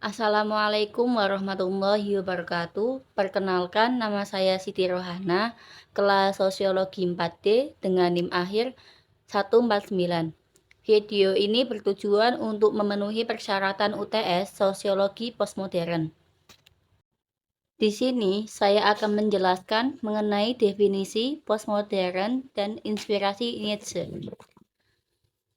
Assalamualaikum warahmatullahi wabarakatuh. Perkenalkan, nama saya Siti Rohana, kelas Sosiologi 4D dengan NIM akhir 149. Video ini bertujuan untuk memenuhi persyaratan UTS Sosiologi Postmodern. Di sini saya akan menjelaskan mengenai definisi postmodern dan inspirasi Nietzsche.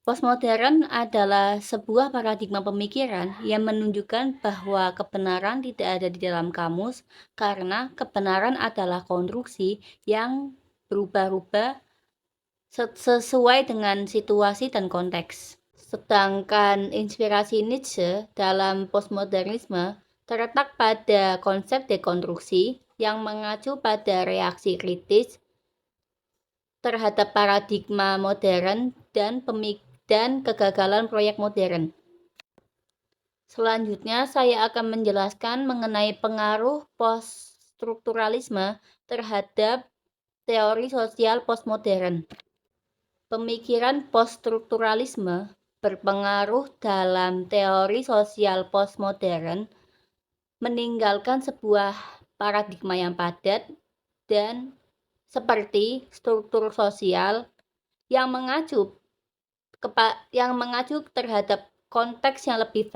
Postmodern adalah sebuah paradigma pemikiran yang menunjukkan bahwa kebenaran tidak ada di dalam kamus karena kebenaran adalah konstruksi yang berubah-ubah sesuai dengan situasi dan konteks. Sedangkan inspirasi Nietzsche dalam postmodernisme terletak pada konsep dekonstruksi yang mengacu pada reaksi kritis terhadap paradigma modern dan kegagalan proyek modern. Selanjutnya, saya akan menjelaskan mengenai pengaruh poststrukturalisme terhadap teori sosial postmodern. Pemikiran poststrukturalisme berpengaruh dalam teori sosial postmodern, meninggalkan sebuah paradigma yang padat dan seperti struktur sosial yang mengacu terhadap konteks yang lebih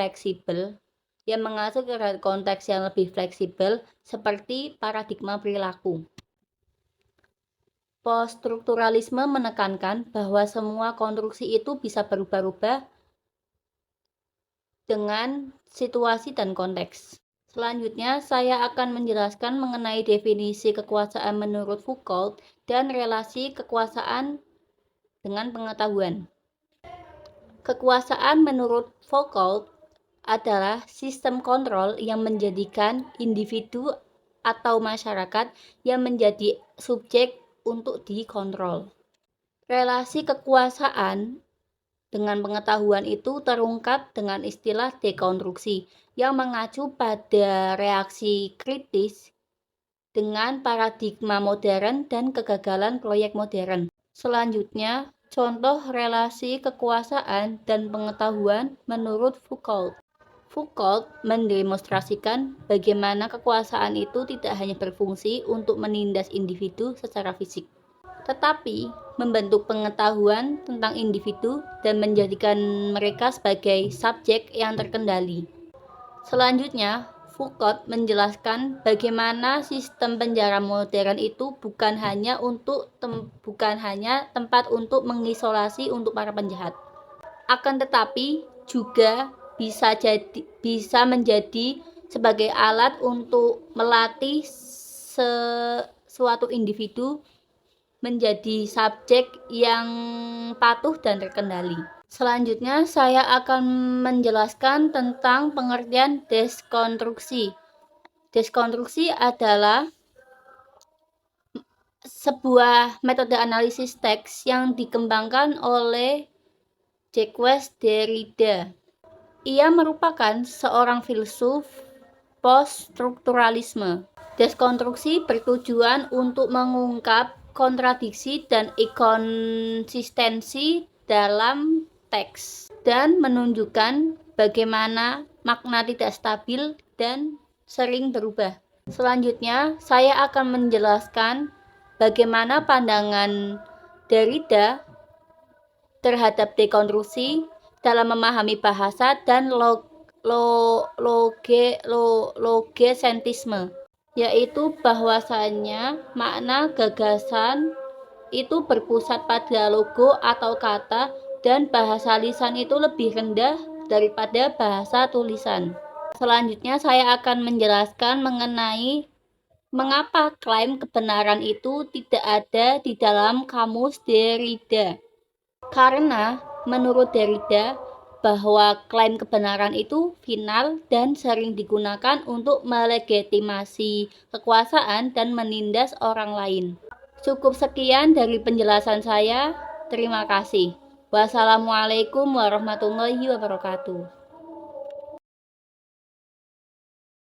fleksibel, seperti paradigma perilaku. Poststrukturalisme menekankan bahwa semua konstruksi itu bisa berubah-ubah dengan situasi dan konteks. Selanjutnya, saya akan menjelaskan mengenai definisi kekuasaan menurut Foucault dan relasi kekuasaan dengan pengetahuan. Kekuasaan menurut Foucault adalah sistem kontrol yang menjadikan individu atau masyarakat yang menjadi subjek untuk dikontrol. Relasi kekuasaan dengan pengetahuan itu terungkap dengan istilah dekonstruksi yang mengacu pada reaksi kritis dengan paradigma modern dan kegagalan proyek modern. Selanjutnya, contoh relasi kekuasaan dan pengetahuan menurut Foucault. Foucault mendemonstrasikan bagaimana kekuasaan itu tidak hanya berfungsi untuk menindas individu secara fisik, tetapi membentuk pengetahuan tentang individu dan menjadikan mereka sebagai subjek yang terkendali. Selanjutnya, Foucault menjelaskan bagaimana sistem penjara modern itu bukan hanya tempat untuk mengisolasi untuk para penjahat, akan tetapi juga bisa menjadi sebagai alat untuk melatih suatu individu menjadi subjek yang patuh dan terkendali. Selanjutnya, saya akan menjelaskan tentang pengertian deskonstruksi. Deskonstruksi adalah sebuah metode analisis teks yang dikembangkan oleh Jacques Derrida. Ia merupakan seorang filsuf poststrukturalisme. Deskonstruksi bertujuan untuk mengungkap kontradiksi dan inkonsistensi dalam teks dan menunjukkan bagaimana makna tidak stabil dan sering berubah. Selanjutnya, saya akan menjelaskan bagaimana pandangan Derrida terhadap dekonstruksi dalam memahami bahasa dan logesentrisme, yaitu bahwasannya makna gagasan itu berpusat pada logo atau kata dan bahasa lisan itu lebih rendah daripada bahasa tulisan. Selanjutnya, saya akan menjelaskan mengenai mengapa klaim kebenaran itu tidak ada di dalam kamus Derrida. Karena menurut Derrida, bahwa klaim kebenaran itu final dan sering digunakan untuk melegitimasi kekuasaan dan menindas orang lain. Cukup sekian dari penjelasan saya. Terima kasih. Wassalamualaikum warahmatullahi wabarakatuh.